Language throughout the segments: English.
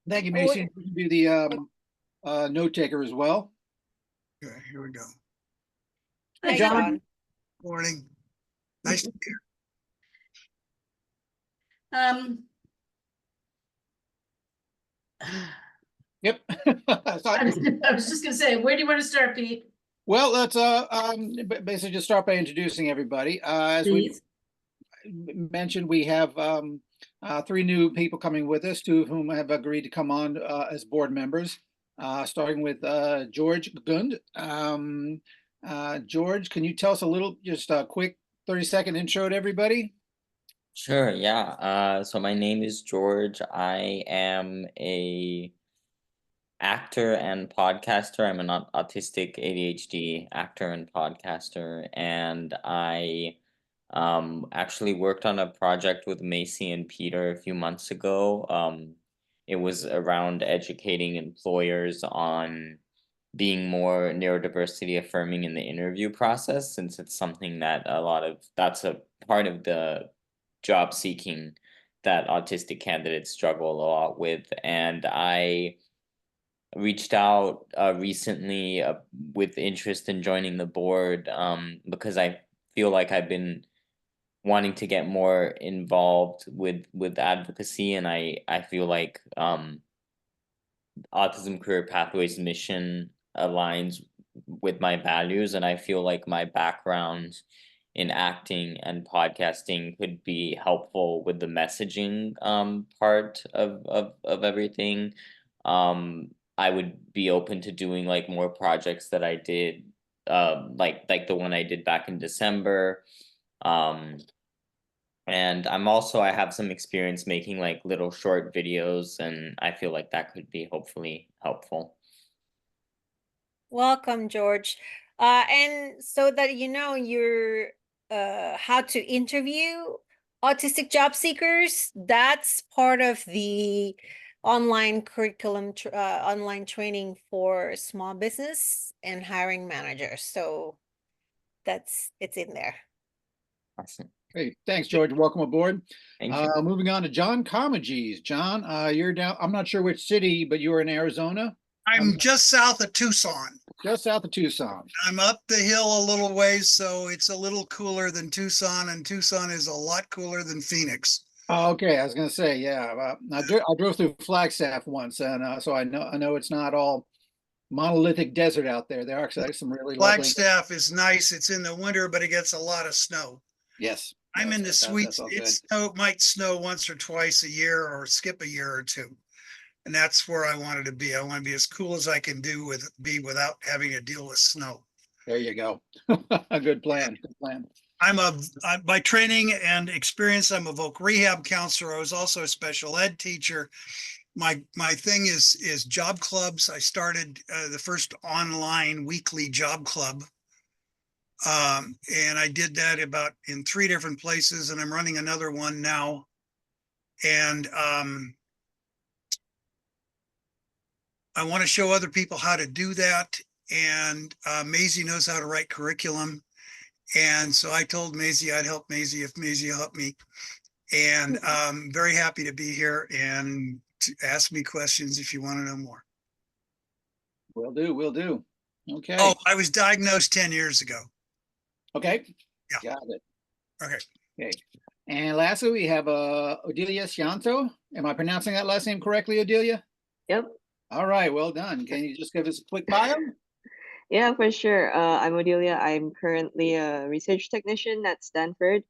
Thank you, Oh, Macy. You can be the note taker as well. Okay, here we go. Hey, hi, John. John. Morning. Nice to be here. Yep. I was just gonna say, where do you want to start, Pete? Well, let's basically just start by introducing everybody. As Please. we mentioned, we have three new people coming with us, two of whom have agreed to come on as board members, starting with George Gund. George, can you tell us a little, just a quick 30-second intro to everybody? Sure, yeah. So my name is George. I am a actor and podcaster. I'm an autistic ADHD actor and podcaster, and I actually worked on a project with Macy and Peter a few months ago. It was around educating employers on being more neurodiversity affirming in the interview process, since it's something that that's a part of the job seeking that autistic candidates struggle a lot with. And I reached out recently with interest in joining the board, because I feel like I've been wanting to get more involved with advocacy, and I feel like Autism Career Pathways mission aligns with my values, and I feel like my background in acting and podcasting could be helpful with the messaging part of everything. I would be open to doing like more projects that I did, like the one I did back in December. And I have some experience making like little short videos, and I feel like that could be hopefully helpful. Welcome, George. And so that you know you're how to interview autistic job seekers, that's part of the online curriculum, online training for small business and hiring managers. So it's in there. Awesome. Hey, thanks, George. Welcome aboard. Thank you. Moving on to John Comegys. John, you're down, I'm not sure which city, but you're in Arizona. I'm just south of Tucson. Just south of Tucson. I'm up the hill a little ways, so it's a little cooler than Tucson, and Tucson is a lot cooler than Phoenix. Oh, okay, I was going to say, yeah. I drove through Flagstaff once, and so I know it's not all monolithic desert out there. There are actually some really lovely. Flagstaff is nice. It's in the winter, but it gets a lot of snow. Yes. I'm in the sweet. It might snow once or twice a year, or skip a year or two, and that's where I wanted to be. I want to be as cool as I can be without having to deal with snow. There you go. A good plan. Good plan. By training and experience, I'm a voc rehab counselor. I was also a special ed teacher. My thing is job clubs. I started the first online weekly job club. And I did that in 3 different places, and I'm running another one now. And I want to show other people how to do that. And Maisie knows how to write curriculum. And so I told Maisie I'd help Maisie if Maisie helped me. And I'm very happy to be here, and to ask me questions if you want to know more. Will do. Okay. Oh, I was diagnosed 10 years ago. Okay. Yeah. Got it. Okay. And lastly, we have Odelia Scianto. Am I pronouncing that last name correctly, Odelia? Yep. All right, well done. Can you just give us a quick bio? Yeah, for sure. I'm Odelia. I'm currently a research technician at Stanford.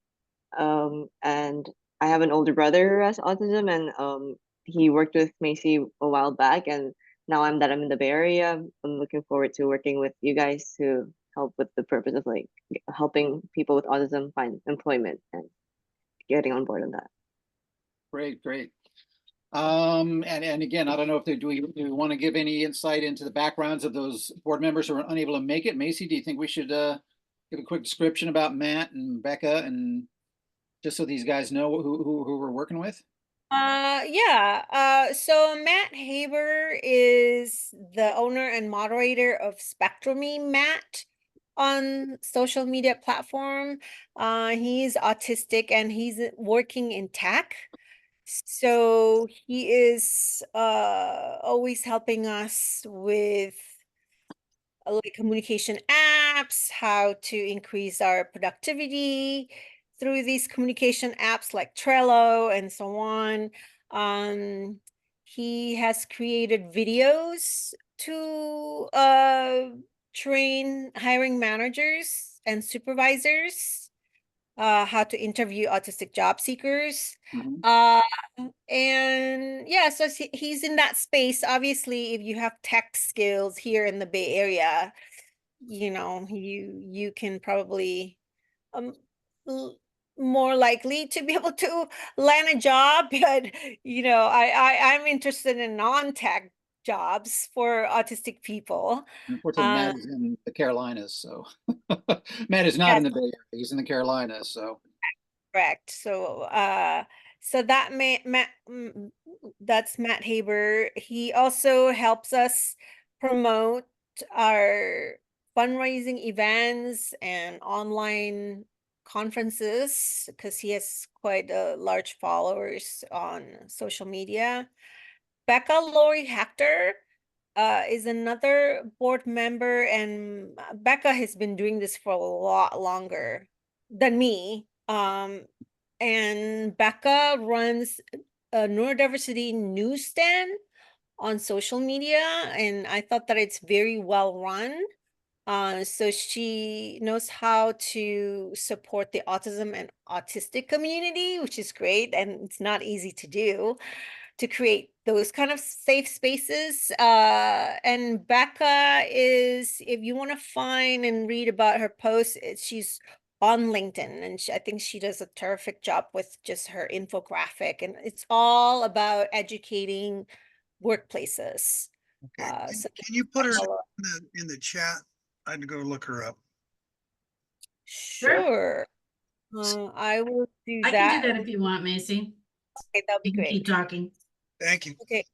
And I have an older brother who has autism, and he worked with Macy a while back, and now I'm in the Bay Area. I'm looking forward to working with you guys to help with the purpose of like helping people with autism find employment and getting on board on that. Great. And again, I don't know if do we want to give any insight into the backgrounds of those board members who are unable to make it? Macy, do you think we should give a quick description about Matt and Becca, and just so these guys know who we're working with? Yeah. So Matt Haber is the owner and moderator of Spectrumy Matt on social media platform. He's autistic and he's working in tech. So he is always helping us with like communication apps, how to increase our productivity through these communication apps like Trello and so on. He has created videos to train hiring managers and supervisors how to interview autistic job seekers. Mhm. And yeah, so he's in that space. Obviously, if you have tech skills here in the Bay Area, you know, you can probably um more likely to be able to land a job. But you know, I'm interested in non-tech jobs for autistic people. Unfortunately, Matt is in the Carolinas, so Matt is not Yes, in the Bay Area. He's in the Carolinas, so. correct. So so that that's Matt Haber. He also helps us promote our fundraising events and online conferences because he has quite a large followers on social media. Becca Lori Hector is another board member, and Becca has been doing this for a lot longer than me. And Becca runs a neurodiversity newsstand on social media, and I thought that it's very well run. So she knows how to support the autism and autistic community, which is great, and it's not easy to do to create those kind of safe spaces. And Becca is, if you want to find and read about her posts, she's on LinkedIn, and I think she does a terrific job with just her infographic, and it's all about educating workplaces. Okay. So Can you put her follow- in the chat? I'd go look her up. sure, I will do I can do that. that if you want, Macy. Okay, that'll be You can great. keep talking. Thank you. Okay,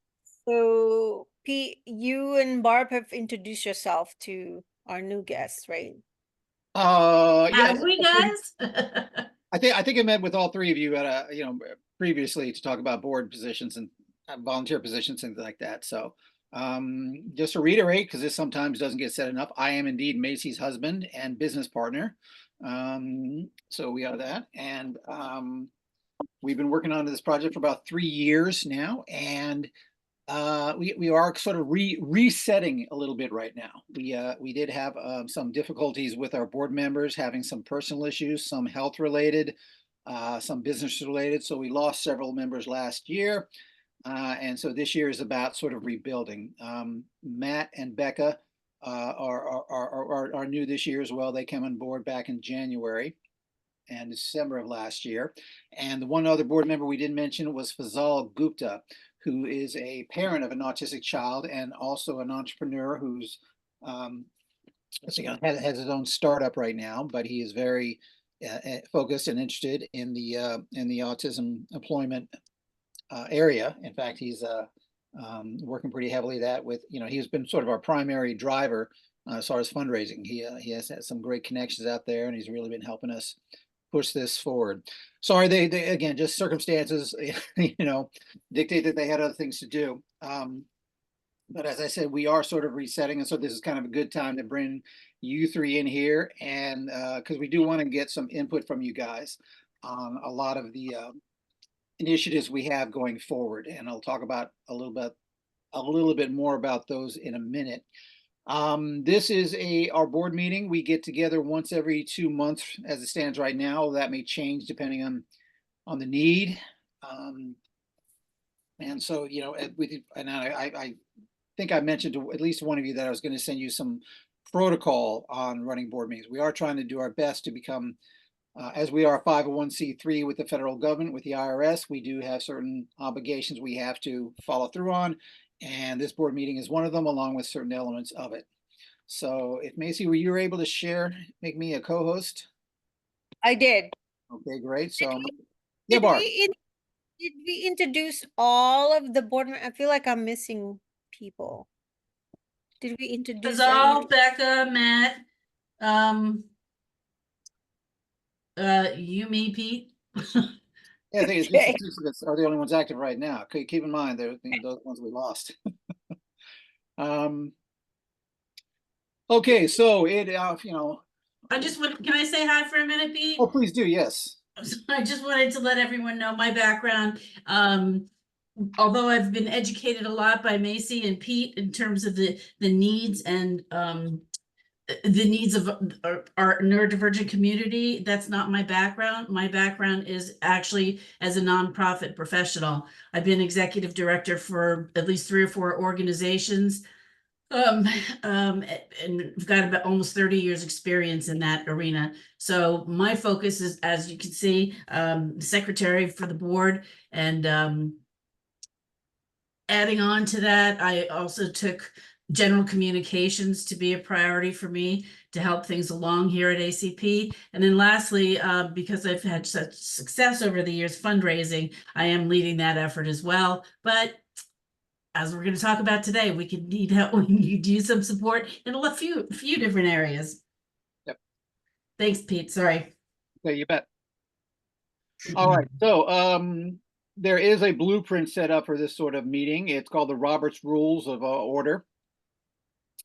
so Pete, you and Barb have introduced yourself to our new guests, right? Yeah, Have we, guys? I think I met with all three of you at previously to talk about board positions and volunteer positions, things like that. So just to reiterate, because this sometimes doesn't get said enough, I am indeed Macy's husband and business partner. So we are that. And we've been working on this project for about 3 years now. And we are sort of resetting a little bit right now. We did have some difficulties with our board members having some personal issues, some health related, some business related. So we lost several members last year. And so this year is about sort of rebuilding. Matt and Becca are new this year as well. They came on board back in January and December of last year. And the one other board member we didn't mention was Fazal Gupta, who is a parent of an autistic child and also an entrepreneur who's has his own startup right now, but he is very focused and interested in the autism employment area. In fact, he's working pretty heavily that with, he's been sort of our primary driver as far as fundraising. He has had some great connections out there, and he's really been helping us push this forward. Sorry, they again, just circumstances, dictate that they had other things to do. But as I said, we are sort of resetting, and so this is kind of a good time to bring you three in here, and because we do want to get some input from you guys on a lot of the initiatives we have going forward, and I'll talk about a little bit more about those in a minute. This is our board meeting. We get together once every 2 months as it stands right now. That may change depending on the need. And so, and I think I mentioned to at least one of you that I was going to send you some protocol on running board meetings. We are trying to do our best to become, as we are 501c3 with the federal government, with the IRS, we do have certain obligations we have to follow through on. And this board meeting is one of them, along with certain elements of it. So if Macy, were you able to make me a co-host? I did. Okay, great. So yeah, Did Barb. did we introduce all of the board members? I feel like I'm missing people. Did we introduce Fazal, Becca, Matt, you, me, Pete. Yeah, I think it's just Okay. the six of us are the only ones active right now. Keep in mind, they're those ones we lost. Okay, so I just want, can I say hi for a minute, Pete? oh, please do, yes. I just wanted to let everyone know my background. Although I've been educated a lot by Macy and Pete in terms of the needs and the needs of our neurodivergent community, that's not my background. My background is actually as a nonprofit professional. I've been executive director for at least 3 or 4 organizations. And I've got about almost 30 years experience in that arena. So my focus is, as you can see, secretary for the board, and adding on to that, I also took general communications to be a priority for me to help things along here at ACP. And then lastly, because I've had such success over the years fundraising, I am leading that effort as well. But as we're going to talk about today, we could need help. We need use some support in a few different areas. Yep. Thanks, Pete. Sorry. Okay, you bet. All right, so there is a blueprint set up for this sort of meeting. It's called the Robert's Rules of Order.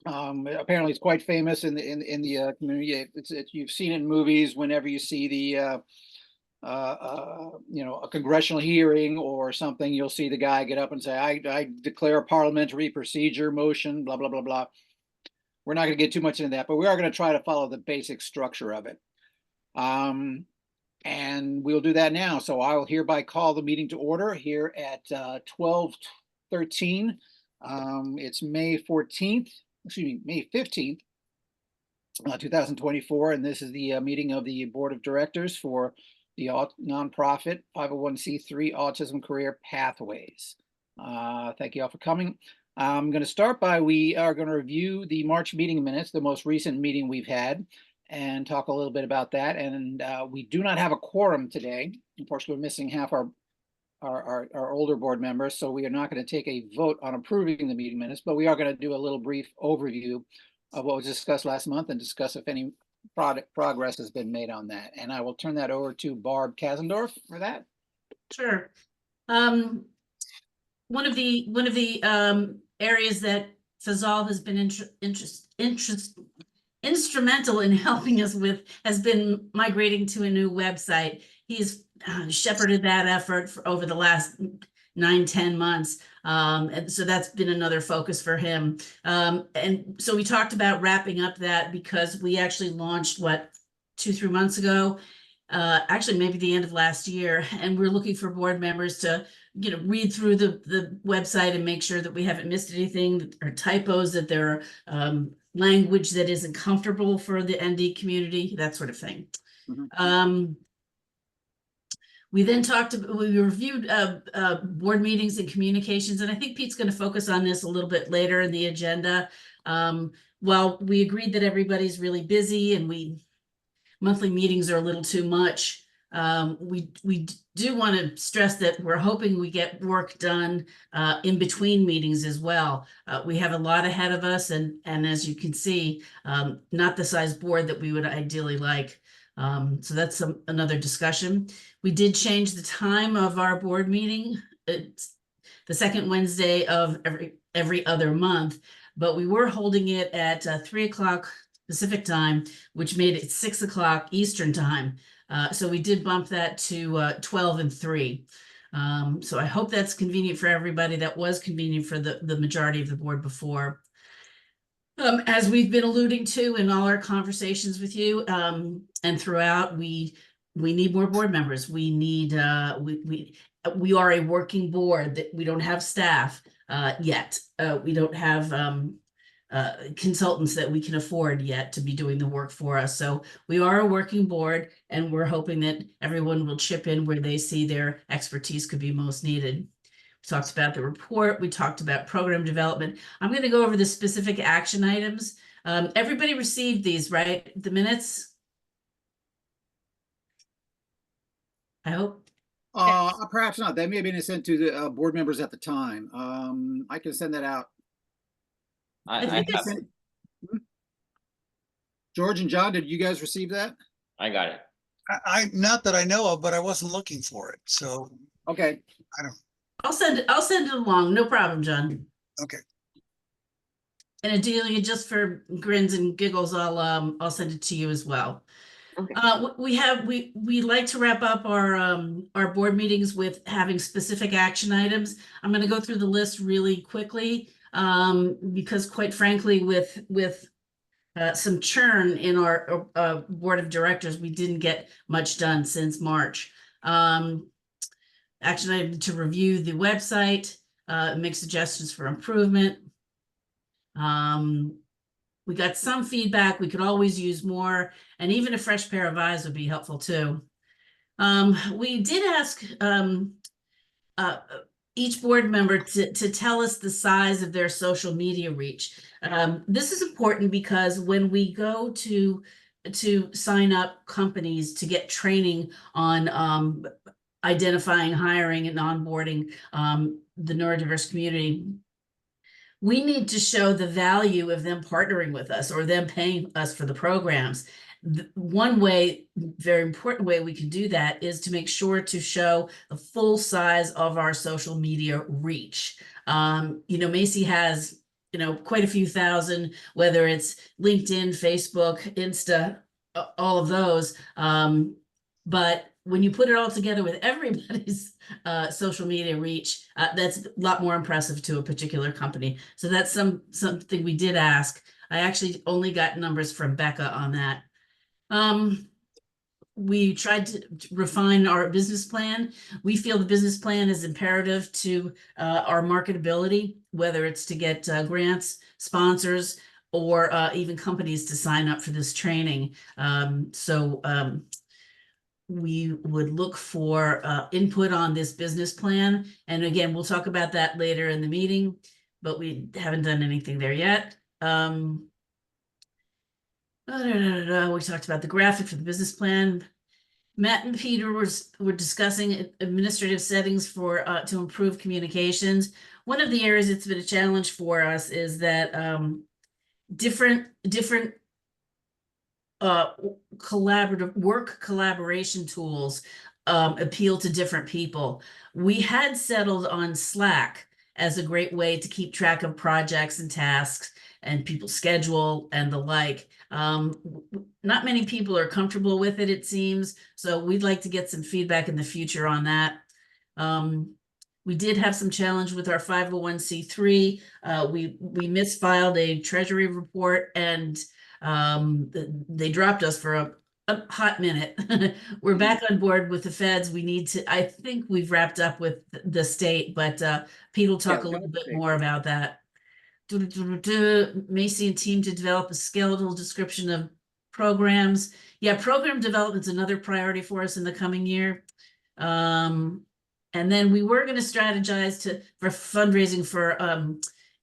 Apparently, it's quite famous in the community. You've seen it in movies. Whenever you see the a congressional hearing or something, you'll see the guy get up and say, I declare a parliamentary procedure motion, blah, blah, blah, blah. We're not going to get too much into that, but we are going to try to follow the basic structure of it. And we'll do that now. So I will hereby call the meeting to order here at 12:13. It's May 14th, excuse me, May 15th, 2024. And this is the meeting of the Board of Directors for the nonprofit 501c3 Autism Career Pathways. Thank you all for coming. I'm going to start by, we are going to review the March meeting minutes, the most recent meeting we've had, and talk a little bit about that. And we do not have a quorum today. Unfortunately, we're missing half our older board members, so we are not going to take a vote on approving the meeting minutes, but we are going to do a little brief overview of what was discussed last month and discuss if any progress has been made on that. And I will turn that over to Barb Kasendorf for that. Sure. One of the areas that Fazal has been instrumental in helping us with has been migrating to a new website. He's shepherded that effort for over the last 9-10 months. And so that's been another focus for him. And so we talked about wrapping up that, because we actually launched 2-3 months ago, actually maybe the end of last year. And we're looking for board members to, read through the website and make sure that we haven't missed anything or typos, that there are language that isn't comfortable for the ND community, that sort of thing. Mm-hmm. We then we reviewed board meetings and communications, and I think Pete's going to focus on this a little bit later in the agenda. While we agreed that everybody's really busy and monthly meetings are a little too much, we do want to stress that we're hoping we get work done in between meetings as well. We have a lot ahead of us, and as you can see, not the size board that we would ideally like. So that's another discussion. We did change the time of our board meeting. It's the second Wednesday of every other month, but we were holding it at 3 o'clock Pacific time, which made it 6 o'clock Eastern time. So we did bump that to 12 and 3. So I hope that's convenient for everybody. That was convenient for the majority of the board before. As we've been alluding to in all our conversations with you, and throughout, we need more board members. We need we are a working board, that we don't have staff yet. We don't have consultants that we can afford yet to be doing the work for us. So we are a working board, and we're hoping that everyone will chip in where they see their expertise could be most needed. We talked about the report. We talked about program development. I'm going to go over the specific action items. Everybody received these, right? The minutes? I hope. Perhaps not. They may have been sent to the board members at the time. I can send that out. I have, George and John, did you guys receive that? I got it. not that I know of, but I wasn't looking for it. So, Okay, I'll send it along. No problem, John. okay. And Adelia, just for grins and giggles, I'll send it to you as well. Okay. We like to wrap up our board meetings with having specific action items. I'm going to go through the list really quickly, because quite frankly, with some churn in our board of directors, we didn't get much done since March. Action item to review the website, make suggestions for improvement. We got some feedback. We could always use more, and even a fresh pair of eyes would be helpful too. We did ask each board member to tell us the size of their social media reach. This is important because when we go to sign up companies to get training on identifying, hiring, and onboarding the neurodiverse community, we need to show the value of them partnering with us or them paying us for the programs. One way, very important way we can do that is to make sure to show the full size of our social media reach. Macy has, quite a few thousand, whether it's LinkedIn, Facebook, Insta, all of those. But when you put it all together with everybody's social media reach, that's a lot more impressive to a particular company. So that's something we did ask. I actually only got numbers from Becca on that. We tried to refine our business plan. We feel the business plan is imperative to our marketability, whether it's to get grants, sponsors, or even companies to sign up for this training. We would look for input on this business plan. And again, we'll talk about that later in the meeting, but we haven't done anything there yet. We talked about the graphic for the business plan. Matt and Peter were discussing administrative settings for to improve communications. One of the areas it's been a challenge for us is that different collaboration tools appeal to different people. We had settled on Slack as a great way to keep track of projects and tasks and people's schedule and the like. Not many people are comfortable with it, it seems. So we'd like to get some feedback in the future on that. We did have some challenge with our 501c3. We misfiled a treasury report and they dropped us for a hot minute. We're back on board with the feds. I think we've wrapped up with the state, but Pete will talk a little bit more about that. Macy and team to develop a skeletal description of programs. Yeah, program development is another priority for us in the coming year. And then we were going to strategize for fundraising for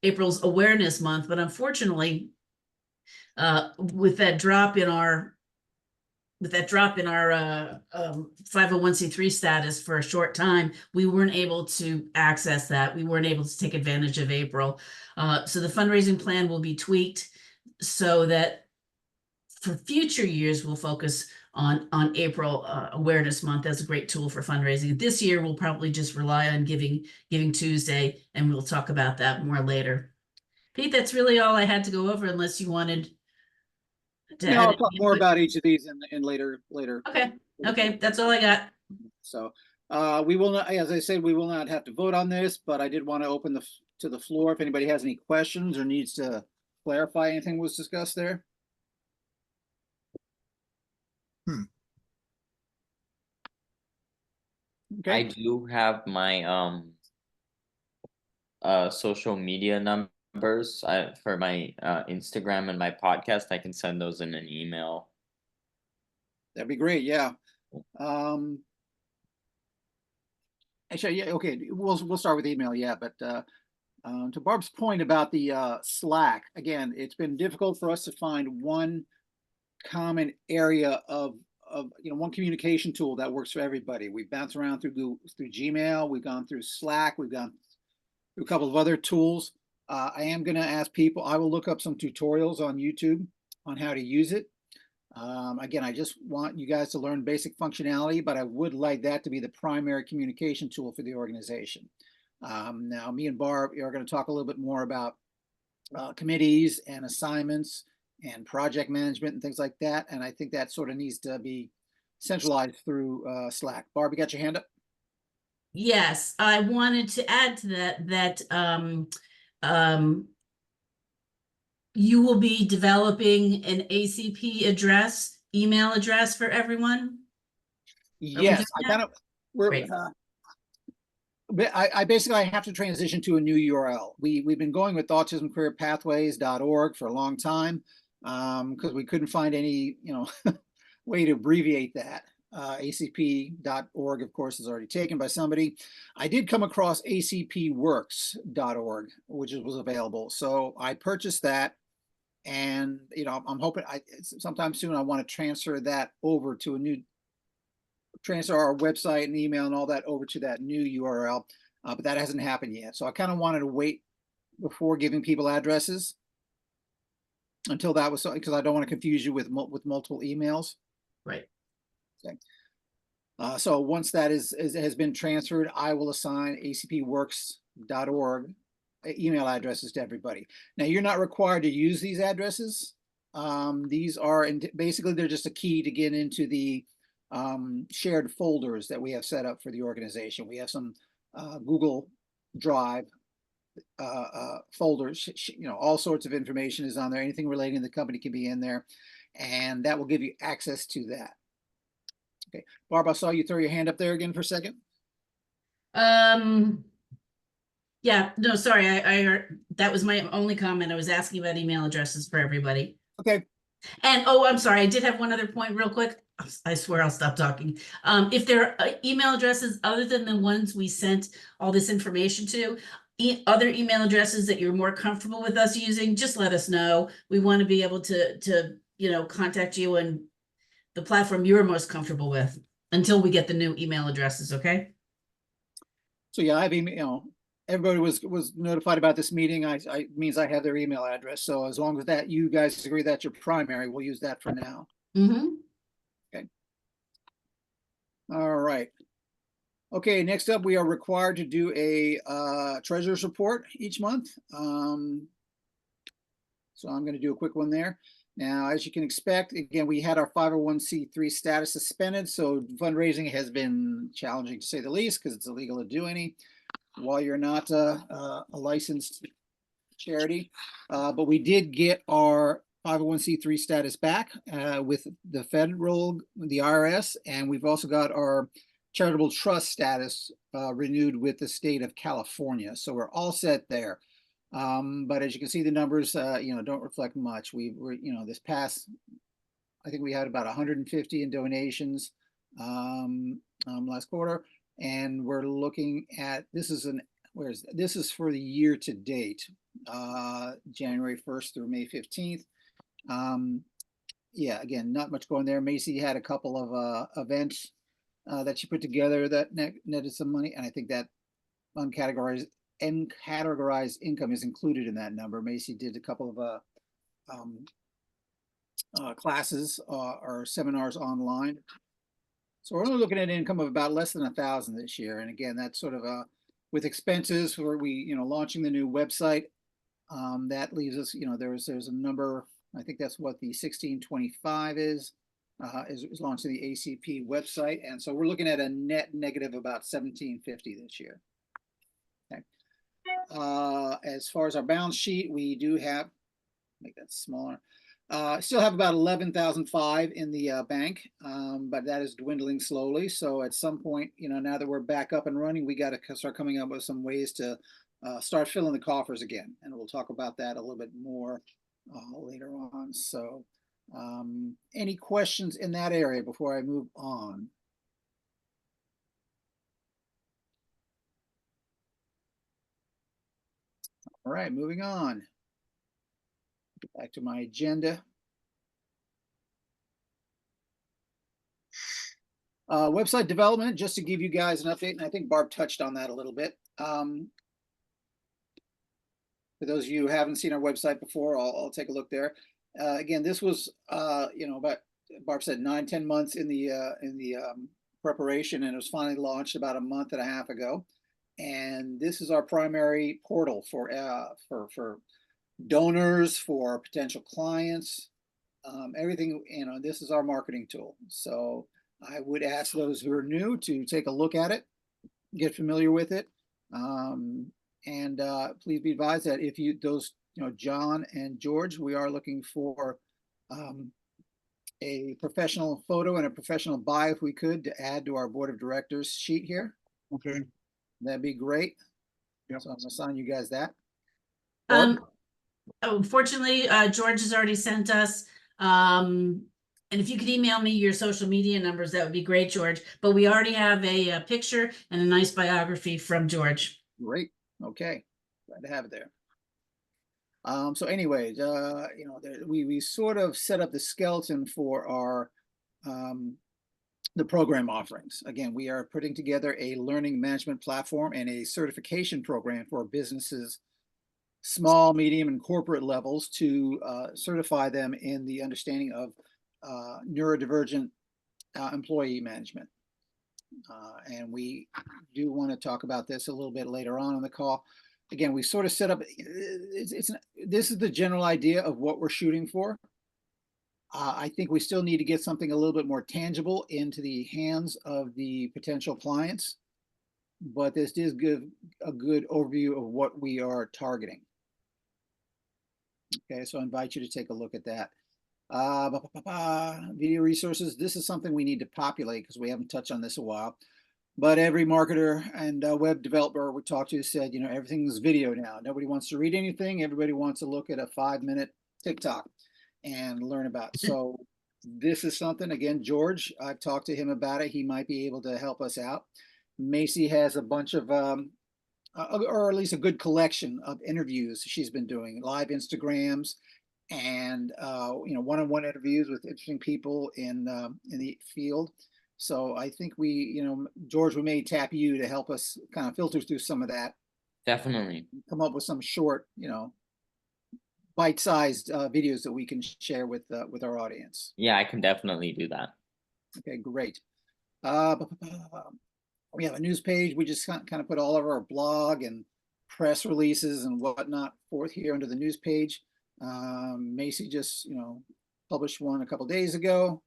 April's Awareness Month, but unfortunately, with that drop in our 501c3 status for a short time, we weren't able to access that. We weren't able to take advantage of April. So the fundraising plan will be tweaked so that for future years, we'll focus on April Awareness Month as a great tool for fundraising. This year, we'll probably just rely on Giving Tuesday, and we'll talk about that more later. Pete, that's really all I had to go over, unless you wanted to no, add I'll talk more input. about each of these in later. Okay, that's all I got. So we will not, as I said, we will not have to vote on this, but I did want to open to the floor if anybody has any questions or needs to clarify anything was discussed there. Okay. I do have my social media numbers for my Instagram and my podcast. I can send those in an email. That'd be great. Yeah. Actually, yeah. Okay. We'll start with email. Yeah. But to Barb's point about the Slack, again, it's been difficult for us to find one common area of one communication tool that works for everybody. We've bounced around through Gmail. We've gone through Slack. We've gone through a couple of other tools. I am going to ask people. I will look up some tutorials on YouTube on how to use it. Again, I just want you guys to learn basic functionality, but I would like that to be the primary communication tool for the organization. Now, me and Barb are going to talk a little bit more about committees and assignments and project management and things like that. And I think that sort of needs to be centralized through Slack. Barb, you got your hand up? Yes, I wanted to add to that you will be developing an ACP address, email address for everyone. Yes, I doing kind of, we're, Great. but I basically have to transition to a new URL. We've been going with autismcareerpathways.org for a long time because we couldn't find any, way to abbreviate that. ACP.org, of course, is already taken by somebody. I did come across acpworks.org, which was available. So I purchased that. And, I'm hoping sometime soon I want to transfer that over to transfer our website and email and all that over to that new URL. But that hasn't happened yet. So I kind of wanted to wait before giving people addresses until that was, because I don't want to confuse you with multiple emails. Right. Okay. So once that has been transferred, I will assign acpworks.org email addresses to everybody. Now, you're not required to use these addresses. These are basically they're just a key to get into the shared folders that we have set up for the organization. We have some Google Drive folders. All sorts of information is on there. Anything relating to the company can be in there, and that will give you access to that. Okay, Barb, I saw you throw your hand up there again for a second. Yeah, no, sorry, I heard that was my only comment. I was asking about email addresses for everybody. Okay. And I'm sorry, I did have one other point real quick. I swear I'll stop talking. If there are email addresses other than the ones we sent all this information to, other email addresses that you're more comfortable with us using, just let us know. We want to be able to contact you and the platform you're most comfortable with until we get the new email addresses, okay? So yeah, I've everybody was notified about this meeting. I means I have their email address. So as long as that you guys agree that's your primary, we'll use that for now. Mm-hmm. Okay. All right. Okay, next up, we are required to do a treasurer's report each month. So I'm going to do a quick one there. Now, as you can expect, again, we had our 501c3 status suspended, so fundraising has been challenging to say the least because it's illegal to do any while you're not a licensed charity. But we did get our 501c3 status back with the federal, the IRS, and we've also got our charitable trust status renewed with the state of California. So we're all set there. But as you can see, the numbers, don't reflect much. We were, this past, I think we had about 150 in donations last quarter, and we're looking at this is for the year to date, January 1st through May 15th. Yeah, again, not much going there. Macy had a couple of events that she put together that netted some money, and I think that uncategorized income is included in that number. Macy did a couple of classes or seminars online. So we're only looking at income of about less than 1,000 this year. And again, that's sort of with expenses where we, launching the new website, that leaves us, there's a number, I think that's what the 1625 is launching the ACP website. And so we're looking at a net negative about 1,750 this year. Okay. As far as our balance sheet, we do have, make that smaller. Still have about 11,005 in the bank, but that is dwindling slowly. So at some point, now that we're back up and running, we got to start coming up with some ways to start filling the coffers again. And we'll talk about that a little bit more later on. So any questions in that area before I move on? All right, moving on. Get back to my agenda. Website development, just to give you guys an update, and I think Barb touched on that a little bit. For those of you who haven't seen our website before, I'll take a look there. Again, this was, about Barb said 9-10 months in the preparation, and it was finally launched about a month and a half ago. And this is our primary portal for donors, for potential clients, everything. This is our marketing tool. So I would ask those who are new to take a look at it, get familiar with it, and please be advised that if John and George, we are looking for a professional photo and a professional bio, if we could, to add to our board of directors sheet here. Okay. That'd be great. Yep. So I'm gonna assign you guys that. Fortunately, George has already sent us, and if you could email me your social media numbers, that would be great, George. But we already have a picture and a nice biography from George. Great. Okay. Glad to have it there. So anyway, we sort of set up the skeleton for our the program offerings. Again, we are putting together a learning management platform and a certification program for businesses, small, medium, and corporate levels, to certify them in the understanding of neurodivergent employee management. And we do want to talk about this a little bit later on in the call. Again, we sort of set up, this is the general idea of what we're shooting for. I think we still need to get something a little bit more tangible into the hands of the potential clients, but this does give a good overview of what we are targeting. Okay, so I invite you to take a look at that. Video resources. This is something we need to populate because we haven't touched on this a while. But every marketer and web developer we talked to said, everything's video now. Nobody wants to read anything. Everybody wants to look at a 5-minute TikTok and learn about it. So this is something, again, George, I've talked to him about it. He might be able to help us out. Macy has a bunch of, or at least a good collection of interviews she's been doing, live Instagrams, and one-on-one interviews with interesting people in the field. So I think George, we may tap you to help us kind of filter through some of that. Definitely. Come up with some short, bite-sized videos that we can share with our audience. Yeah, I can definitely do that. Okay, great. We have a news page. We just kind of put all of our blog and press releases and whatnot forth here under the news page. Macy just, published one a couple days ago.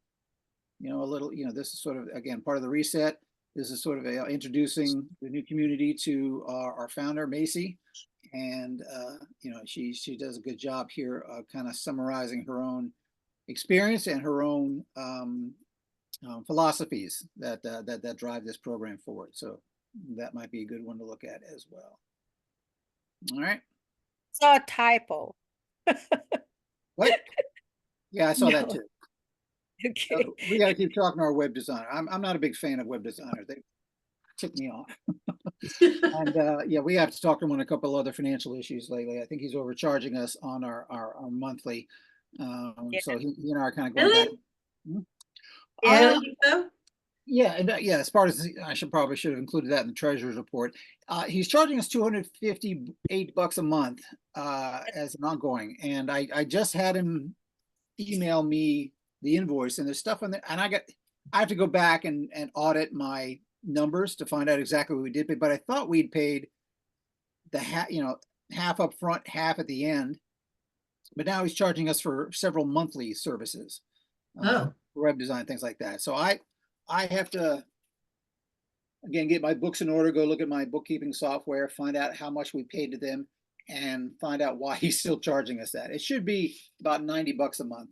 This is sort of, again, part of the reset. This is sort of introducing the new community to our founder, Macy. And, she does a good job here, kind of summarizing her own experience and her own philosophies that drive this program forward. So that might be a good one to look at as well. All right. Saw a typo. What? Yeah, I saw No. that too. Okay. We got to keep talking to our web designer. I'm not a big fan of web designers. They tick me off. And we have to talk to him on a couple other financial issues lately. I think he's overcharging us on our monthly. So he and I are kind of going Really? back. Yeah. So? Yeah, and as part of I probably should have included that in the treasurer's report. He's charging us $258 a month as an ongoing, and I just had him email me the invoice, and there's stuff on there, and I have to go back and audit my numbers to find out exactly what we did pay, but I thought we'd paid the half up front, half at the end, but now he's charging us for several monthly services. Web design, things like that. So I have to, again, get my books in order, go look at my bookkeeping software, find out how much we paid to them, and find out why he's still charging us that. It should be about $90 a month.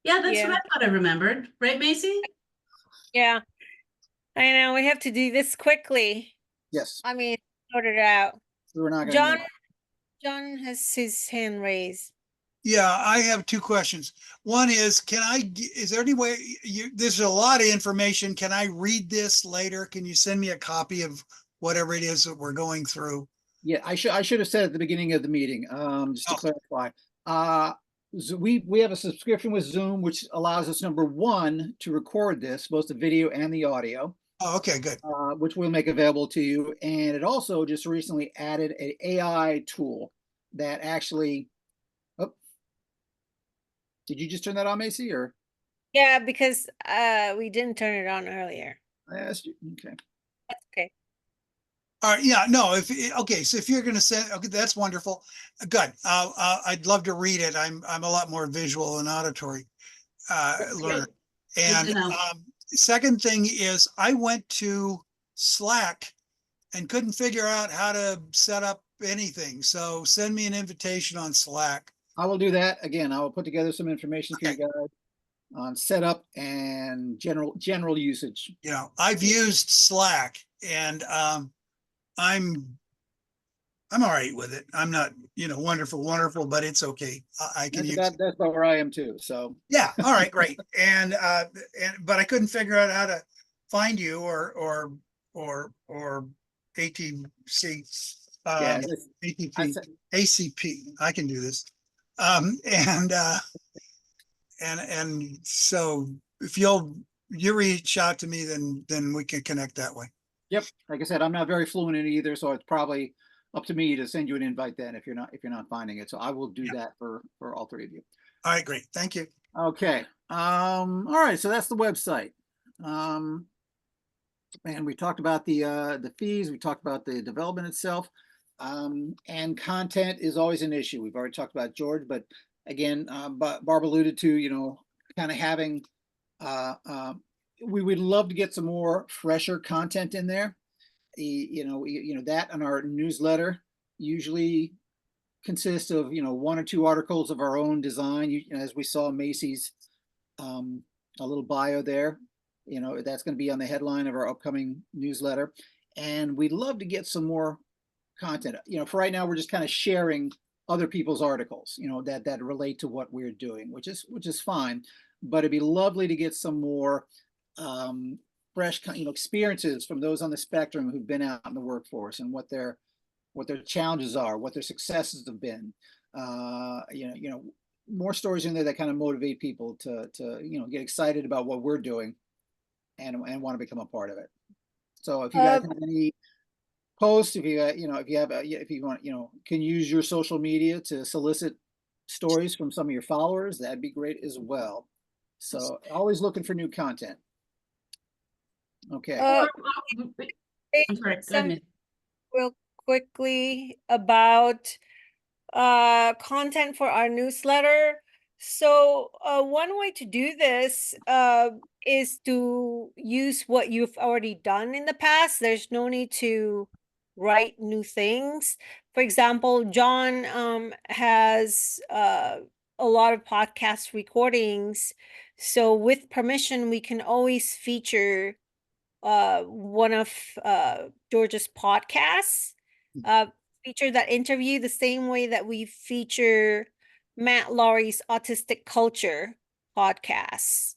Yeah, that's Yeah. what I thought I remembered. Right, Macy? Yeah. I know, we have to do this quickly. Yes. I mean, sort it out. So we're not going to. John has his hand raised. Yeah, I have two questions. One is, is there any way, there's a lot of information. Can I read this later? Can you send me a copy of whatever it is that we're going through? Yeah, I should have said at the beginning of the meeting, just to clarify. We have a subscription with Zoom, which allows us, number one, to record this, both the video and the audio. Oh, okay, good. Which we'll make available to you. And it also just recently added an AI tool that actually, did you just turn that on, Macy, or? Yeah, because we didn't turn it on earlier. I asked you, okay. That's okay. All right, yeah, no, okay, so if you're gonna send, okay, that's wonderful. Good. I'd love to read it. I'm a lot more visual and auditory learner. Good And to know. second thing is I went to Slack and couldn't figure out how to set up anything. So send me an invitation on Slack. I will do that. Again, I will put together some information for you Okay. guys on setup and general usage. You know, I've used Slack and I'm all right with it. I'm not, wonderful, but it's okay. I can use it. That's about where I am too, so. Yeah, all right, great. And but I couldn't figure out how to find you or ATC Yeah, ATP ACP. I can do this. And so if you reach out to me, then we can connect that way. Yep, like I said, I'm not very fluent in it either, so it's probably up to me to send you an invite then if you're not finding it. So I will do that for all three of you. All right, great. Thank you. Okay. All right, so that's the website. And we talked about the fees, we talked about the development itself. And content is always an issue. We've already talked about George, but again, but Barb alluded to, kind of having we would love to get some more fresher content in there. That on our newsletter usually consists of, one or two articles of our own design. As we saw Macy's, a little bio there, that's going to be on the headline of our upcoming newsletter. And we'd love to get some more content. For right now, we're just kind of sharing other people's articles, that relate to what we're doing, which is fine. But it'd be lovely to get some more fresh, experiences from those on the spectrum who've been out in the workforce and what their challenges are, what their successes have been. More stories in there that kind of motivate people to get excited about what we're doing and want to become a part of it. So if you guys have any posts, if you want, can use your social media to solicit stories from some of your followers, that'd be great as well. So always looking for new content. Okay. I'm sorry, go ahead. Real quickly about content for our newsletter. So one way to do this is to use what you've already done in the past. There's no need to write new things. For example, John has a lot of podcast recordings. So with permission, we can always feature one of George's podcasts, feature that interview the same way that we feature Matt Laurie's Autistic Culture podcast.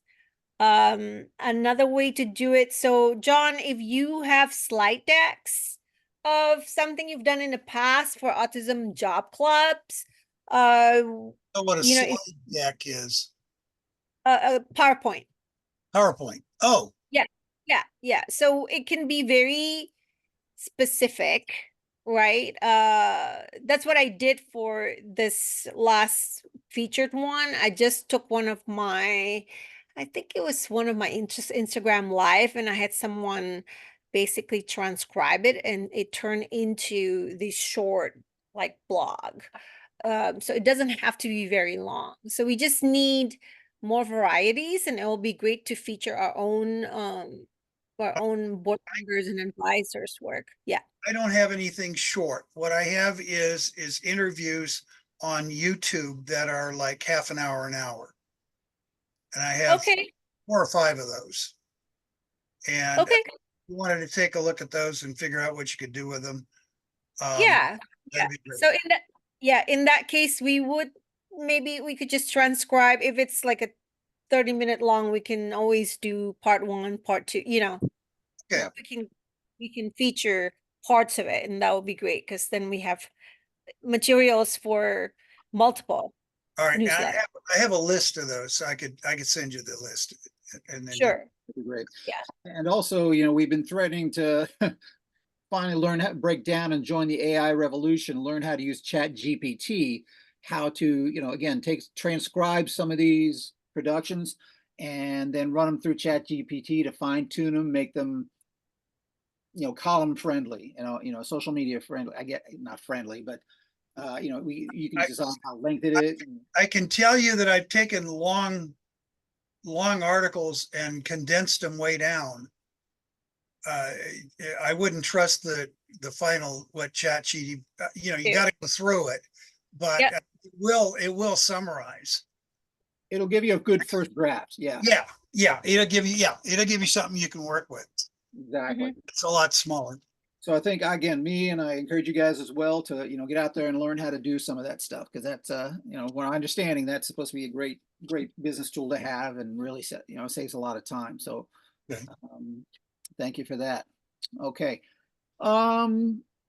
Another way to do it. So John, if you have slide decks of something you've done in the past for autism job clubs, Know what a slide deck is? PowerPoint. PowerPoint. Oh, Yeah. So it can be very specific, right? That's what I did for this last featured one. I just took I think it was one of my Instagram live, and I had someone basically transcribe it, and it turned into this short blog. So it doesn't have to be very long. So we just need more varieties, and it will be great to feature our own board members and advisors work. Yeah. I don't have anything short. What I have is interviews on YouTube that are like half an hour, an hour. And I have 4 or 5 of those. And okay. if you wanted to take a look at those and figure out what you could do with them. Yeah. So in that case, maybe we could just transcribe. If it's like a 30-minute long, we can always do part 1, part 2, Okay. We can feature parts of it, and that would be great, because then we have materials for multiple. All right. Newsletter. I have a list of those, so I could send you the list. And then Sure. That'd be great. Yeah. And also, we've been threatening to finally learn how to break down and join the AI revolution, learn how to use ChatGPT, how to, again, transcribe some of these productions and then run them through ChatGPT to fine tune them, make them, column friendly, social media friendly. I get not friendly, but you can decide how length it is. I can tell you that I've taken long articles and condensed them way down. I wouldn't trust the final, what ChatGPT, you got to go through it, but Yep. it will summarize. It'll give you a good first draft. Yeah, It'll give you something you can work with. exactly. It's a lot smaller. So I think, again, and I encourage you guys as well to, get out there and learn how to do some of that stuff. Cause that's, what I'm understanding, that's supposed to be a great business tool to have and really saves a lot of time. So, Okay. thank you for that. Okay.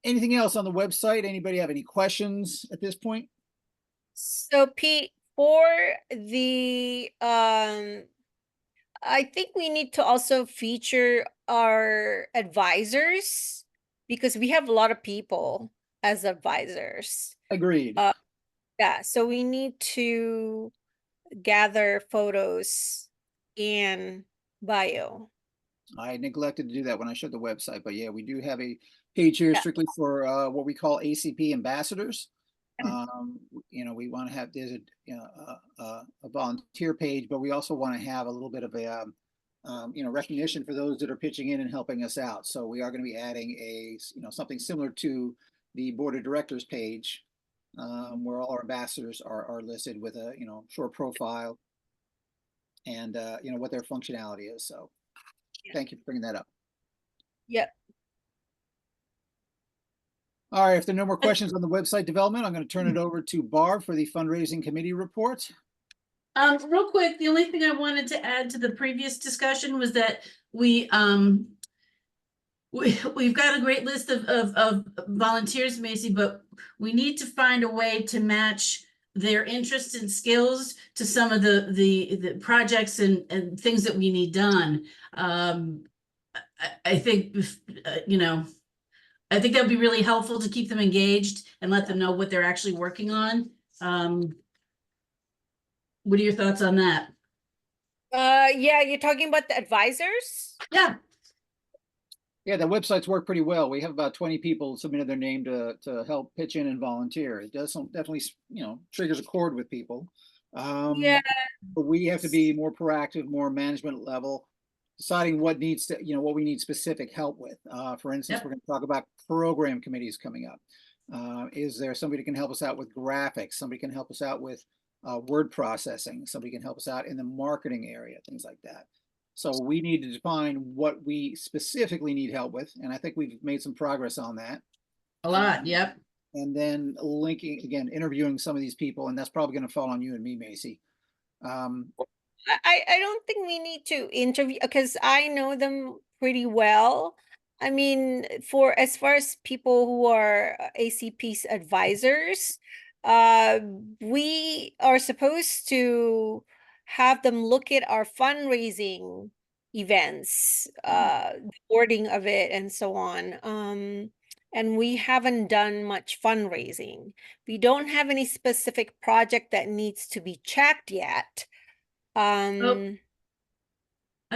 Anything else on the website? Anybody have any questions at this point? So Pete, for the I think we need to also feature our advisors because we have a lot of people as advisors. Agreed. Yeah, so we need to gather photos and bio. I neglected to do that when I showed the website, but yeah, we do have a page here Yeah. strictly for what we call ACP ambassadors. We want to have, there's a volunteer page, but we also want to have a little bit of a recognition for those that are pitching in and helping us out. So we are going to be adding something similar to the board of directors page, where all our ambassadors are listed with a short profile and what their functionality is. So thank you for bringing that up. Yep. All right, if there are no more questions on the website development, I'm going to turn it over to Barb for the fundraising committee report. Real quick, the only thing I wanted to add to the previous discussion was that we've got a great list of volunteers, Macy, but we need to find a way to match their interests and skills to some of the projects and things that we need done. I think, I think that would be really helpful to keep them engaged and let them know what they're actually working on. What are your thoughts on that? Yeah, you're talking about the advisors? Yeah. Yeah, the websites work pretty well. We have about 20 people submitted their name to help pitch in and volunteer. It does definitely, triggers a chord with people. Yeah. But we have to be more proactive, more management level, deciding what needs to, what we need specific help with. For instance, Yep. we're going to talk about program committees coming up. Is there somebody who can help us out with graphics? Somebody can help us out with word processing. Somebody can help us out in the marketing area, things like that. So we need to define what we specifically need help with. And I think we've made some progress on that. A lot, yep. And then linking, again, interviewing some of these people, and that's probably going to fall on you and me, Macy. I don't think we need to interview because I know them pretty well. I mean, for as far as people who are ACP's advisors, we are supposed to have them look at our fundraising events, the wording of it and so on. And we haven't done much fundraising. We don't have any specific project that needs to be checked yet. I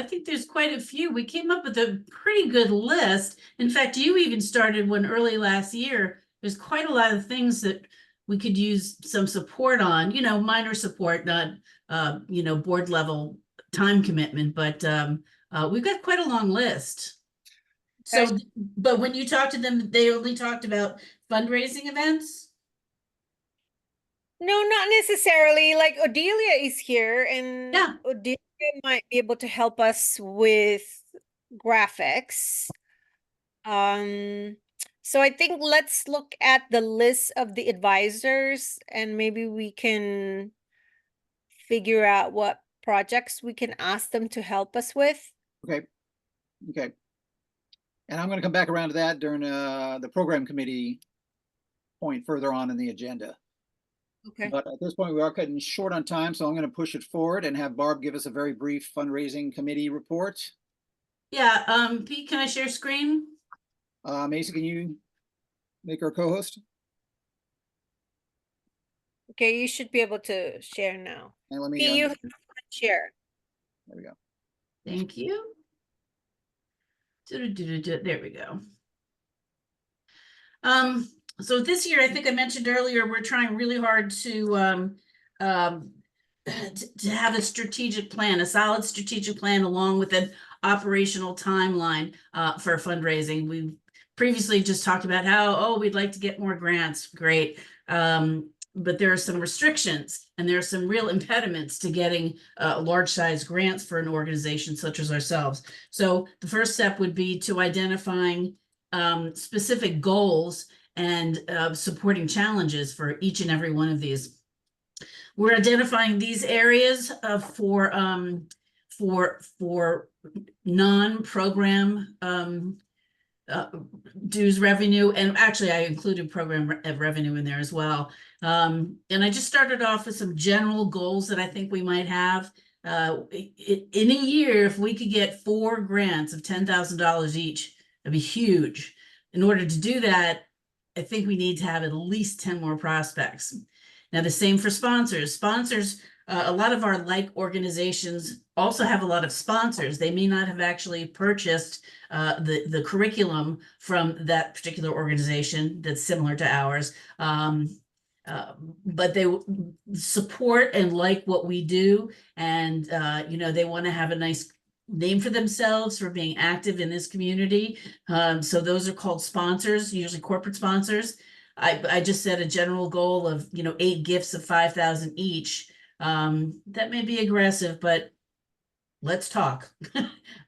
think there's quite a few. We came up with a pretty good list. In fact, you even started one early last year. There's quite a lot of things that we could use some support on, minor support, not, board level time commitment, but we've got quite a long list. So, but when you talk to them, they only talked about fundraising events? No, not necessarily. Like Odelia is here and Yeah. Odelia might be able to help us with graphics. So I think let's look at the list of the advisors and maybe we can figure out what projects we can ask them to help us with. Okay. And I'm going to come back around to that during the program committee point further on in the agenda. Okay. But at this point, we are cutting short on time, so I'm going to push it forward and have Barb give us a very brief fundraising committee report. Yeah, Pete, can I share screen? Macy, can you make her a co-host? Okay, you should be able to share now. And let me Pete, you share. There we go. Thank you. There we go. So this year, I think I mentioned earlier, we're trying really hard to have a strategic plan, a solid strategic plan, along with an operational timeline for fundraising. We've previously just talked about how, oh, we'd like to get more grants. Great. But there are some restrictions and there are some real impediments to getting large size grants for an organization such as ourselves. So the first step would be to identifying specific goals and supporting challenges for each and every one of these. We're identifying these areas for non-program dues revenue, and actually I included program revenue in there as well. And I just started off with some general goals that I think we might have. In a year, if we could get 4 grants of $10,000 each, that'd be huge. In order to do that, I think we need to have at least 10 more prospects. Now, the same for sponsors. Sponsors, a lot of our like organizations also have a lot of sponsors. They may not have actually purchased the curriculum from that particular organization that's similar to ours, but they support and like what we do, and you know, they want to have a nice name for themselves for being active in this community. So those are called sponsors, usually corporate sponsors. I just set a general goal of, you know, 8 gifts of 5,000 each. That may be aggressive, but let's talk.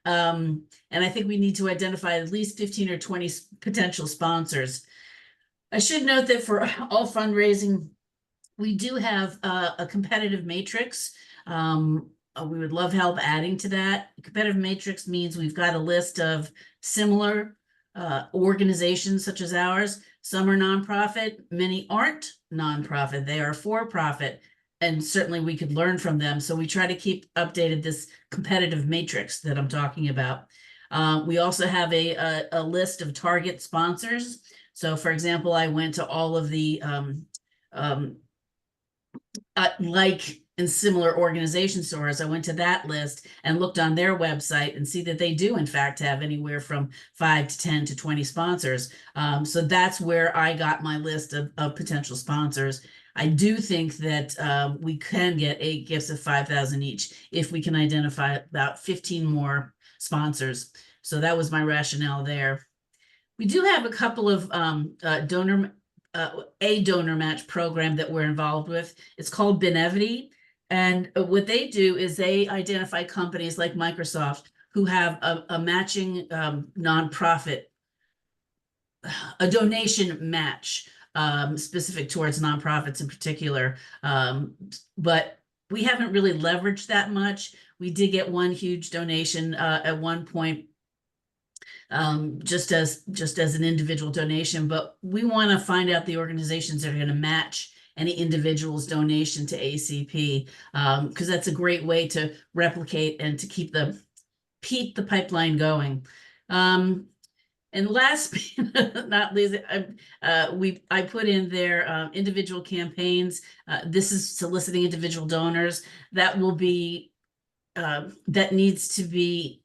And I think we need to identify at least 15 or 20 potential sponsors. I should note that for all fundraising, we do have a competitive matrix. We would love help adding to that. Competitive matrix means we've got a list of similar organizations such as ours. Some are nonprofit, many aren't nonprofit, they are for-profit, and certainly we could learn from them. So we try to keep updated this competitive matrix that I'm talking about. We also have a list of target sponsors. So for example, I went to all of the like and similar organization stores. I went to that list and looked on their website and see that they do in fact have anywhere from 5 to 10 to 20 sponsors. So that's where I got my list of potential sponsors. I do think that we can get 8 gifts of 5,000 each if we can identify about 15 more sponsors. So that was my rationale there. We do have a couple of donor match program that we're involved with. It's called Benevity. And what they do is they identify companies like Microsoft who have a matching nonprofit, a donation match specific towards nonprofits in particular. But we haven't really leveraged that much. We did get one huge donation at one point, just as an individual donation, but we want to find out the organizations that are going to match any individual's donation to ACP, because that's a great way to replicate and to keep the pipeline going. And last but not least, I put in there individual campaigns. This is soliciting individual donors. That will be that needs to be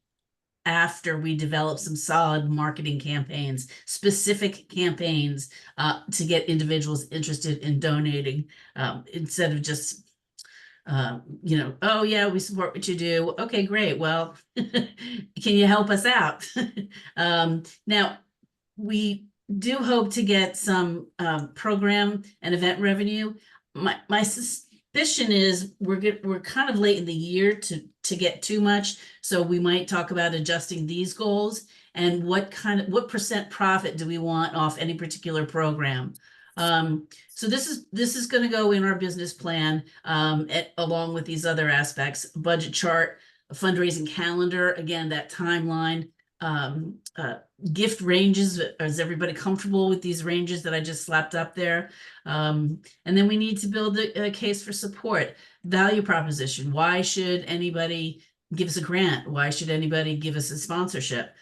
after we develop some solid marketing campaigns, specific campaigns to get individuals interested in donating, instead of just, you know, oh yeah, we support what you do. Okay, great. Well, can you help us out? Now, we do hope to get some program and event revenue. My suspicion is we're kind of late in the year to get too much, so we might talk about adjusting these goals and what percent profit do we want off any particular program. So this is going to go in our business plan along with these other aspects: budget chart, a fundraising calendar, again, that timeline, gift ranges. Is everybody comfortable with these ranges that I just slapped up there? And then we need to build a case for support, value proposition. Why should anybody give us a grant? Why should anybody give us a sponsorship?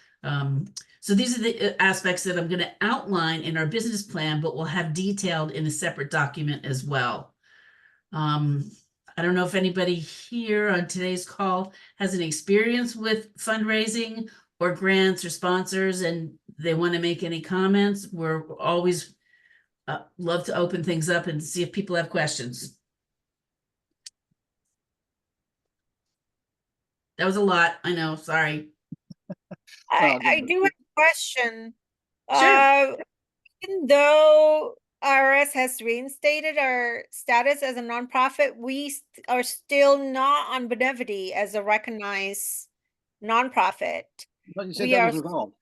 So these are the aspects that I'm going to outline in our business plan, but we'll have detailed in a separate document as well. I don't know if anybody here on today's call has an experience with fundraising or grants or sponsors, and they want to make any comments. We're always love to open things up and see if people have questions. That was a lot. I know. Sorry. I do have a question. Sure. Even though IRS has reinstated our status as a nonprofit, we are still not on Benevity as a recognized nonprofit. But you said We that are. was resolved.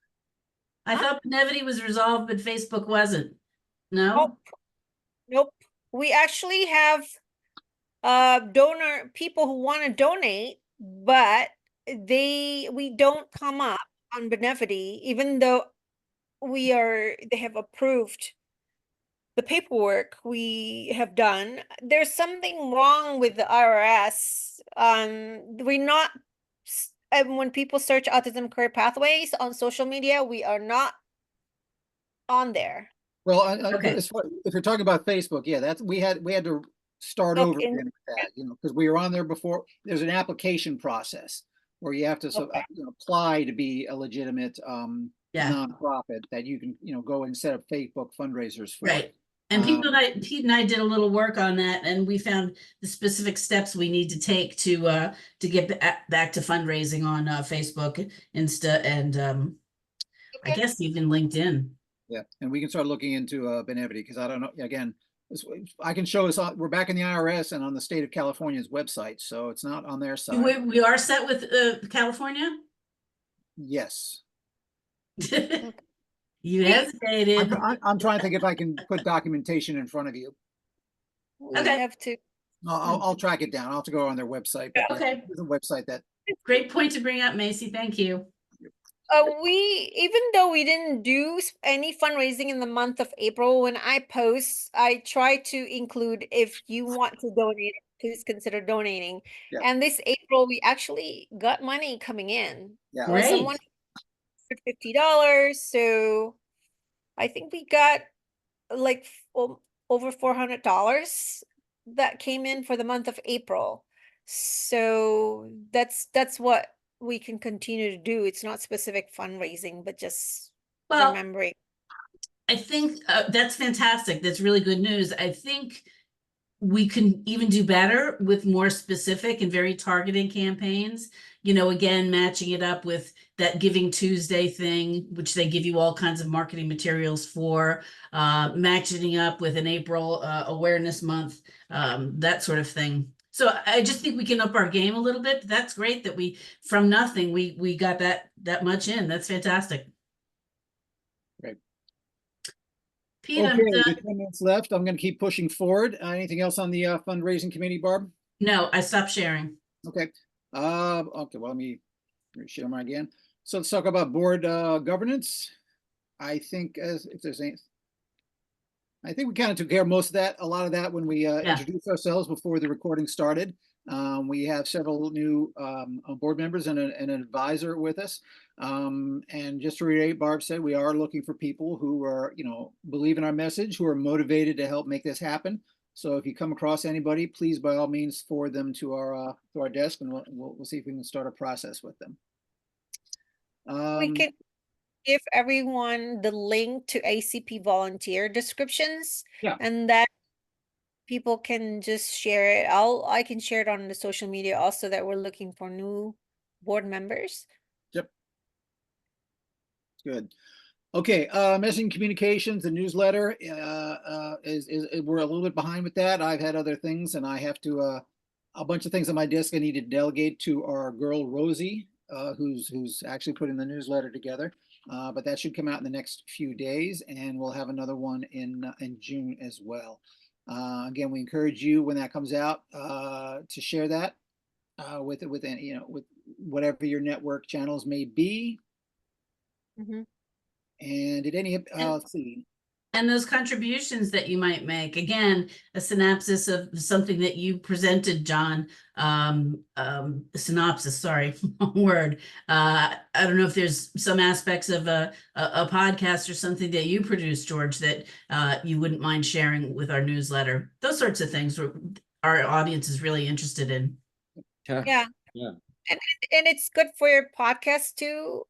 I thought Benevity was resolved, but Facebook wasn't. No? Nope. Nope. We actually have donor people who want to donate, but we don't come up on Benevity, even though they have approved the paperwork we have done. There's something wrong with the IRS. We're not, and when people search autism career pathways on social media, we are not on there. Well, Okay. if you're talking about Facebook, yeah, we had to start Look over in- again with that, because we were on there before. There's an application process where you have to Okay. apply to be a legitimate Yeah. nonprofit that you can go and set up Facebook fundraisers for. Right. And Pete and I did a little work on that, and we found the specific steps we need to take to get back to fundraising on Facebook, Insta, and I Okay. guess even LinkedIn. Yeah, and we can start looking into Benevity, because I don't know, again, I can show us, we're back in the IRS and on the state of California's website, so it's not on their side. We are set with California? Yes. You hesitated. I'm trying to think if I can put documentation in front of you. We Okay. have to. I'll track it down. I'll have to go on their website. But Okay. there's a website that. Great point to bring up, Macy. Thank you. Even though we didn't do any fundraising in the month of April, when I post, I try to include, if you want to donate, please consider donating. Yeah. And this April, we actually got money coming in. Yeah. Great. Someone for $50. So I think we got like over $400 that came in for the month of April. So that's what we can continue to do. It's not specific fundraising, but just remembering. I think that's fantastic. That's really good news. I think we can even do better with more specific and very targeted campaigns. Again, matching it up with that Giving Tuesday thing, which they give you all kinds of marketing materials for, matching up with an April awareness month, that sort of thing. So I just think we can up our game a little bit. That's great that from nothing, we got that much in. That's fantastic. Great. Pete, Okay, I'm done. 10 minutes left. I'm going to keep pushing forward. Anything else on the fundraising committee, Barb? No, I stopped sharing. Okay. Okay, well, let me share mine again. So let's talk about board governance. I think if there's any, I think we kind of took care of most of that, a lot of that when we introduced ourselves before the recording started. We have several new board members and an advisor with us. And just to reiterate, Barb said, we are looking for people who are, believe in our message, who are motivated to help make this happen. So if you come across anybody, please, by all means, forward them to our desk, and we'll see if we can start a process with them. We can give everyone the link to ACP volunteer descriptions. Yeah. And that people can just share it. I can share it on the social media also, that we're looking for new board members. Yep. Good. Okay, messaging communications, the newsletter is we're a little bit behind with that. I've had other things, and I have to a bunch of things on my desk I need to delegate to our girl Rosie, who's actually putting the newsletter together. But that should come out in the next few days, and we'll have another one in June as well. Again, we encourage you when that comes out to share that with whatever your network channels may be. Mm-hmm. And did any let's see. And those contributions that you might make, again, a synopsis of something that you presented, John, synopsis, sorry, word. I don't know if there's some aspects of a podcast or something that you produce, George, that you wouldn't mind sharing with our newsletter. Those sorts of things our audience is really interested in. Sure. Yeah. Yeah. And it's good for your podcast too,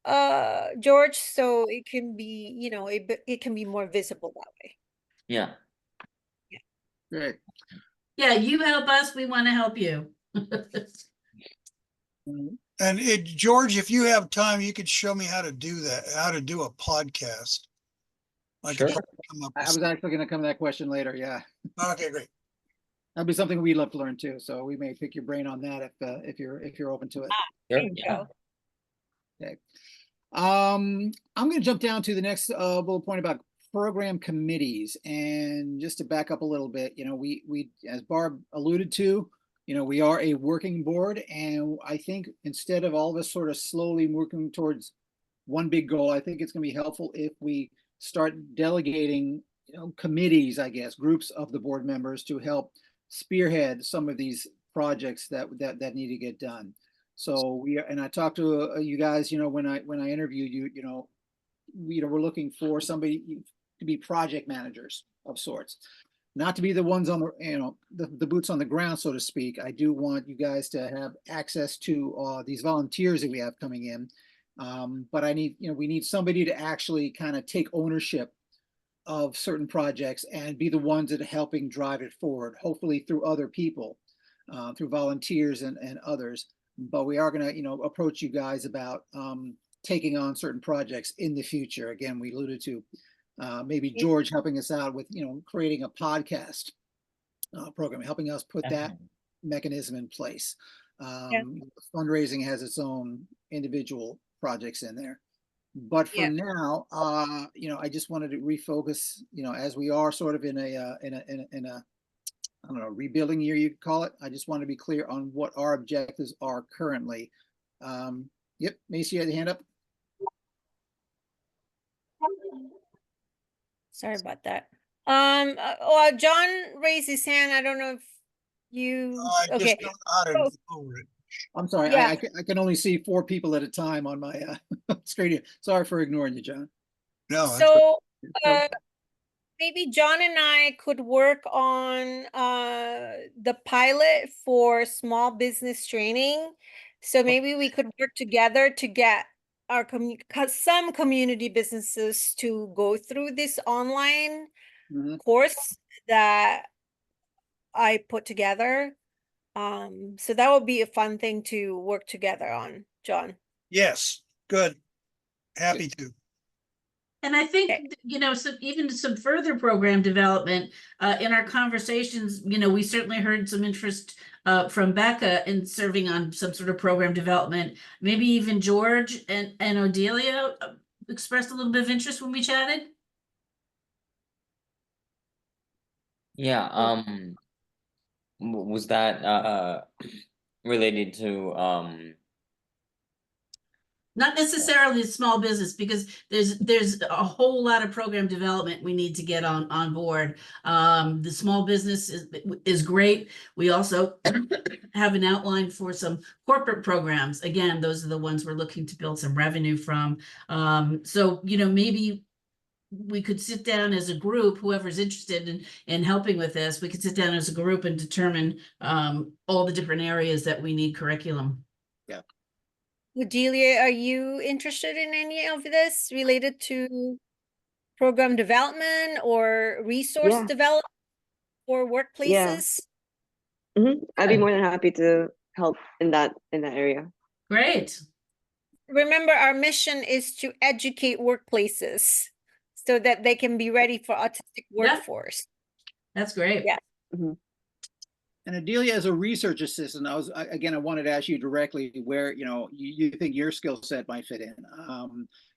George, so it can be, you know, it can be more visible that way. Yeah. Great. Yeah, you help us, we want to help you. And George, if you have time, you could show me how to do that, how to do a podcast. I could Sure. probably come up I with was some- actually going to come to that question later. Yeah, Okay, great. that'd be something we'd love to learn too. So we may pick your brain on that if you're open to it. There Sure. you Yeah. go. Okay. I'm going to jump down to the next bullet point about program committees, and just to back up a little bit, you know, we as Barb alluded to, you know, we are a working board, and I think instead of all of us sort of slowly working towards one big goal, I think it's going to be helpful if we start delegating, you know, committees, I guess, groups of the board members to help spearhead some of these projects that need to get done. So and I talked to you guys, you know, when I interviewed you, you know, we're looking for somebody to be project managers of sorts, not to be the ones on the, you know, the boots on the ground, so to speak. I do want you guys to have access to these volunteers that we have coming in. But I need, you know, we need somebody to actually kind of take ownership of certain projects and be the ones that are helping drive it forward, hopefully through other people, through volunteers and others. But we are going to, you know, approach you guys about taking on certain projects in the future. Again, we alluded to maybe George helping us out with, you know, creating a podcast program, helping us put that Definitely. mechanism in place. Yeah. Fundraising has its own individual projects in there. But for Yeah. now, you know, I just wanted to refocus, you know, as we are sort of in a I don't know, rebuilding year, you could call it. I just want to be clear on what our objectives are currently. Yep, Macy, you had a hand up. Sorry about that. John raised his hand. I don't know if you, I just okay. don't know how to So- go over it. I'm sorry, Yeah. I can only see 4 people at a time on my screen here. Sorry for ignoring you, John. No, that's- So, So- maybe John and I could work on the pilot for small business training. So maybe we could work together to get our some community businesses to go through this online Mhm. course that I put together. So that would be a fun thing to work together on, John. yes, good. Happy to. And I think, Okay. you know, so even some further program development, in our conversations, you know, we certainly heard some interest from Becca in serving on some sort of program development. Maybe even George and Odelia expressed a little bit of interest when we chatted. Yeah. Was that related to Not necessarily a small business, because there's a whole lot of program development we need to get on board. The small business is great. We also have an outline for some corporate programs. Again, those are the ones we're looking to build some revenue from. So, you know, maybe we could sit down as a group, whoever's interested in helping with this, we could sit down as a group and determine all the different areas that we need curriculum. Delia, are you interested in any of this related to program development or resource Yeah. development for Yeah. workplaces? I'd be Good. more than happy to help in that area. Great. Remember, our mission is to educate workplaces so that they can be ready for autistic workforce. That's great. Yeah. And Adelia, as a research assistant, I wanted to ask you directly where, you know, you think your skill set might fit in.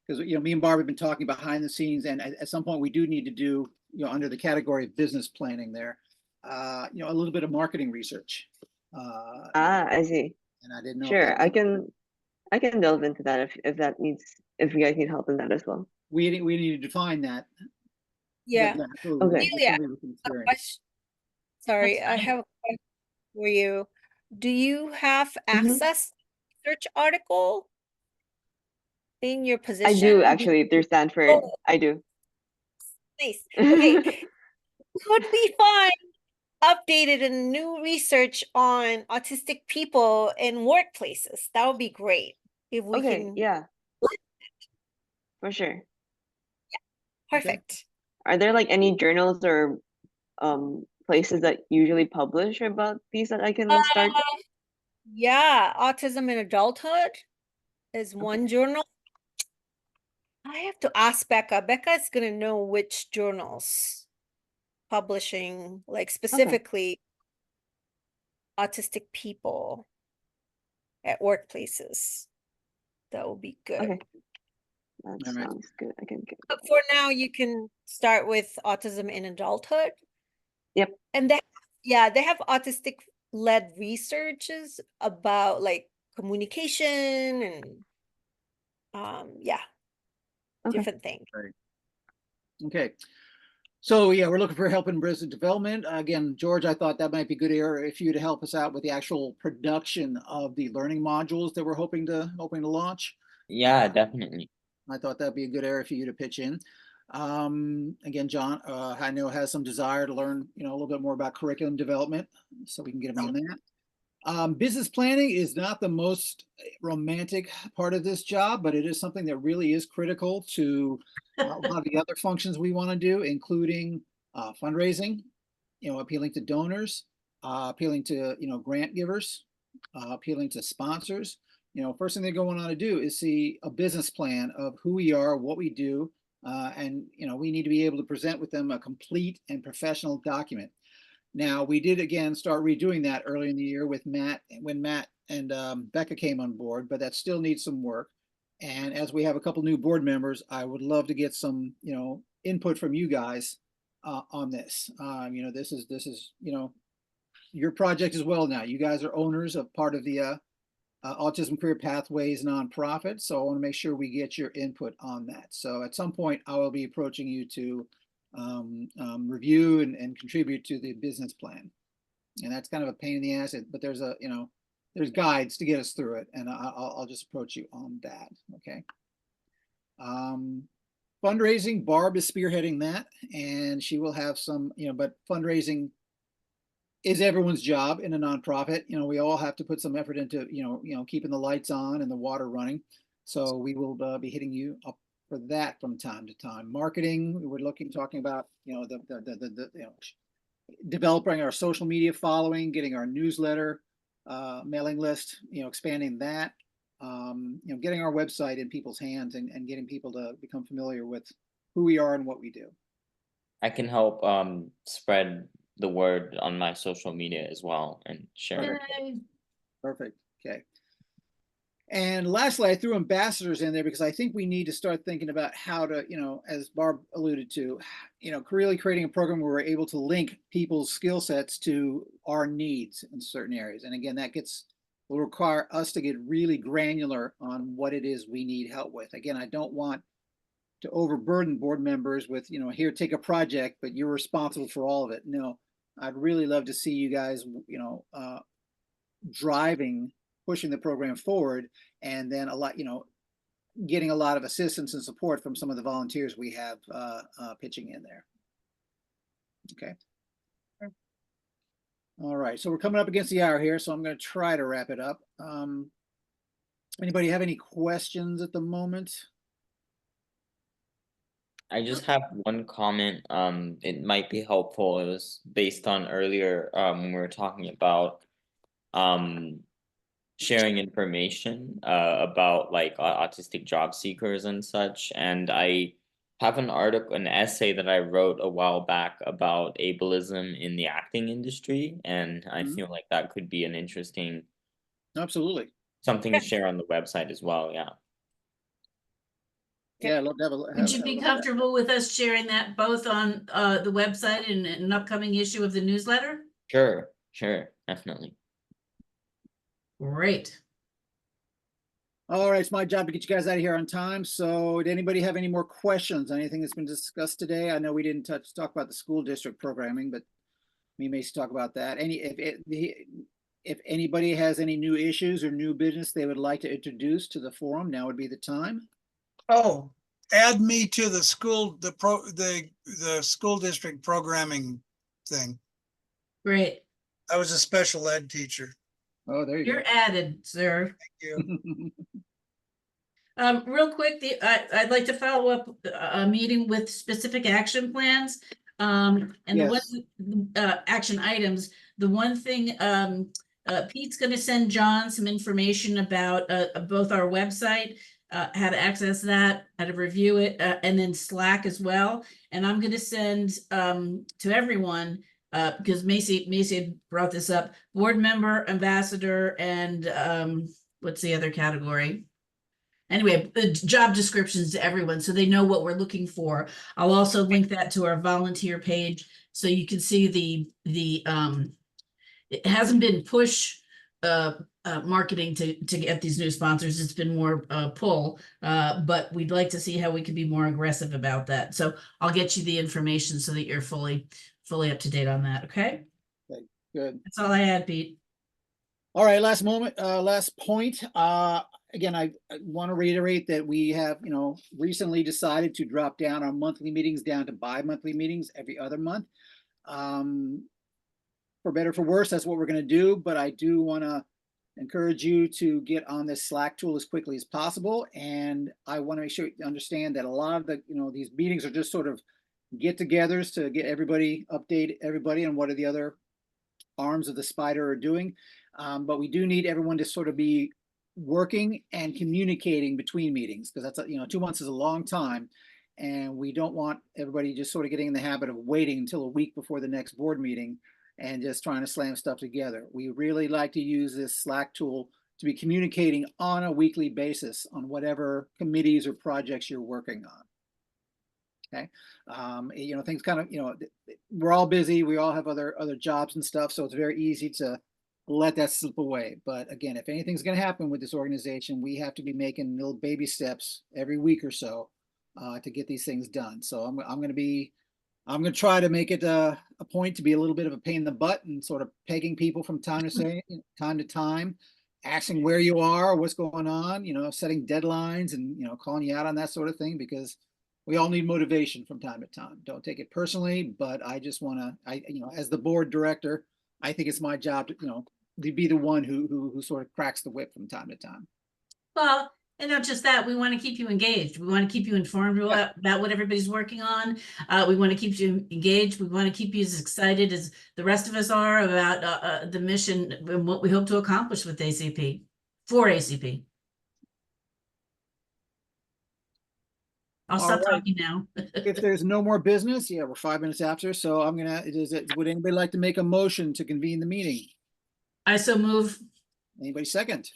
Because, you know, me and Barb have been talking behind the scenes, and at some point we do need to do, you know, under the category of business planning there, you know, a little bit of marketing research. I see. And I didn't know. if Sure, that- I can delve into that if you guys need help in that as well. we need to define that. But Yeah. absolutely, Okay. it's Delia, something we can a experience. question. Sorry, That's I fine. have a question for you. Do you have access to research article in your position? I do actually through Stanford. Oh. I do. Nice. Okay. Could we find updated and new research on autistic people in workplaces. That would be great if we Okay, can. yeah, for sure. Perfect. Are there like any journals or places that usually publish about these that I can start? Yeah, Autism in Adulthood is one journal. I have to ask Becca. Becca is gonna know which journals publishing, like specifically autistic people at workplaces. That would be good. Okay, that All right. sounds good. I can get. But for now, you can start with Autism in Adulthood. Yep. And they have autistic led researches about like communication and yeah, Okay. different things. Okay. So yeah, we're looking for help in business development. Again, George, I thought that might be a good area for you to help us out with the actual production of the learning modules that we're hoping to launch. Yeah, definitely. I thought that'd be a good area for you to pitch in. Again, John, I know has some desire to learn, a little bit more about curriculum development, so we can get him on that. Business planning is not the most romantic part of this job, but it is something that really is critical to a lot of the other functions we want to do, including fundraising, appealing to donors, appealing to, grant givers, appealing to sponsors. First thing they're going on to do is see a business plan of who we are, what we do, and we need to be able to present with them a complete and professional document. Now, we did again start redoing that early in the year with Matt, when Matt and Becca came on board, but that still needs some work. And as we have a couple new board members, I would love to get some, input from you guys on this. This is your project as well now. You guys are owners of part of the Autism Career Pathways nonprofit, so I want to make sure we get your input on that. So at some point, I will be approaching you to review and contribute to the business plan. And that's kind of a pain in the ass, but there's there's guides to get us through it, and I'll just approach you on that. Okay. Fundraising, Barb is spearheading that, and she will have some, but fundraising is everyone's job in a nonprofit. We all have to put some effort into, keeping the lights on and the water running. So we will be hitting you up for that from time to time. Marketing, we're talking about, developing our social media following, getting our newsletter, mailing list, expanding that, getting our website in people's hands and getting people to become familiar with who we are and what we do. I can help spread the word on my social media as well and share it. Perfect. Okay. And lastly, I threw ambassadors in there because I think we need to start thinking about how to, as Barb alluded to, really creating a program where we're able to link people's skill sets to our needs in certain areas. And again, will require us to get really granular on what it is we need help with. Again, I don't want to overburden board members with, here, take a project, but you're responsible for all of it. No, I'd really love to see you guys, pushing the program forward, and then getting a lot of assistance and support from some of the volunteers we have pitching in there. Okay. All right, so we're coming up against the hour here, so I'm going to try to wrap it up. Anybody have any questions at the moment? I just have one comment. It might be helpful. It was based on earlier when we were talking about sharing information about like autistic job seekers and such. And I have an essay that I wrote a while back about ableism in the acting industry, and I feel like that could be an interesting, absolutely, something to share on the website as well. Yeah. Yeah, I'd love to have Would you be comfortable with us sharing that both on the website and an upcoming issue of the newsletter? Sure, definitely. Great. All right, it's my job to get you guys out of here on time. So did anybody have any more questions? Anything that's been discussed today? I know we didn't talk about the school district programming, but we may talk about that. If anybody has any new issues or new business they would like to introduce to the forum, now would be the time. Oh, add me to the school, the school district programming thing. Great. I was a special ed teacher. Oh, there you You're added, sir. Thank you. go. Real quick, I'd like to follow up a meeting with specific action plans. And the one, action items, the one thing, Pete's gonna send John some information about, both our website, how to access that, how to review it, and then Slack as well. And I'm gonna send, to everyone, because Macy had brought this up, board member, ambassador, and, what's the other category? Anyway, the job descriptions to everyone, so they know what we're looking for. I'll also link that to our volunteer page, so you can see it hasn't been push marketing to get these new sponsors. It's been more pull, but we'd like to see how we can be more aggressive about that. So I'll get you the information so that you're fully up to date on that. Okay. Good. That's all I had, Pete. All right, last point. Again, I want to reiterate that we have, recently decided to drop down our monthly meetings down to bi-monthly meetings every other month. For better or for worse, that's what we're going to do. But I do want to encourage you to get on this Slack tool as quickly as possible. And I want to make sure you understand that a lot of the, these meetings are just sort of get-togethers to get update everybody on what are the other arms of the spider are doing. But we do need everyone to sort of be working and communicating between meetings, because that's 2 months is a long time, and we don't want everybody just sort of getting in the habit of waiting until a week before the next board meeting and just trying to slam stuff together. We really like to use this Slack tool to be communicating on a weekly basis on whatever committees or projects you're working on. Okay. Things kind of, we're all busy. We all have other jobs and stuff. So it's very easy to let that slip away. But again, if anything's going to happen with this organization, we have to be making little baby steps every week or so to get these things done. So I'm going to try to make it a point to be a little bit of a pain in the butt and sort of pegging people from time to time, asking where you are, what's going on, setting deadlines and, calling you out on that sort of thing, because we all need motivation from time to time. Don't take it personally, but I just want to, as the board director, I think it's my job to, to be the one who sort of cracks the whip from time to time. Well, and not just that, we want to keep you engaged. We want to keep you informed about what everybody's working on. We want to keep you engaged. We want to keep you as excited as the rest of us are about the mission and what we hope to accomplish with ACP, for ACP. I'll stop talking now. If there's no more business, we're 5 minutes after, so would anybody like to make a motion to convene the meeting? I so move. Anybody second?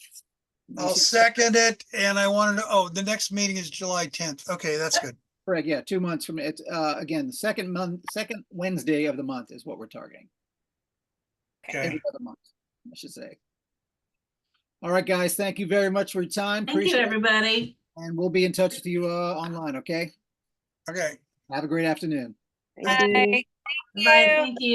I'll second it. And I wanted to, the next meeting is July 10th. Okay, that's good. Correct, yeah, 2 months from it. Again, the second Wednesday of the month is what we're targeting. Okay. Every other month, I should say. All right, guys, thank you very much for your time. Thank you, everybody. And we'll be in touch with you online, okay? Okay. Have a great afternoon. Thank you. Bye. Thank you.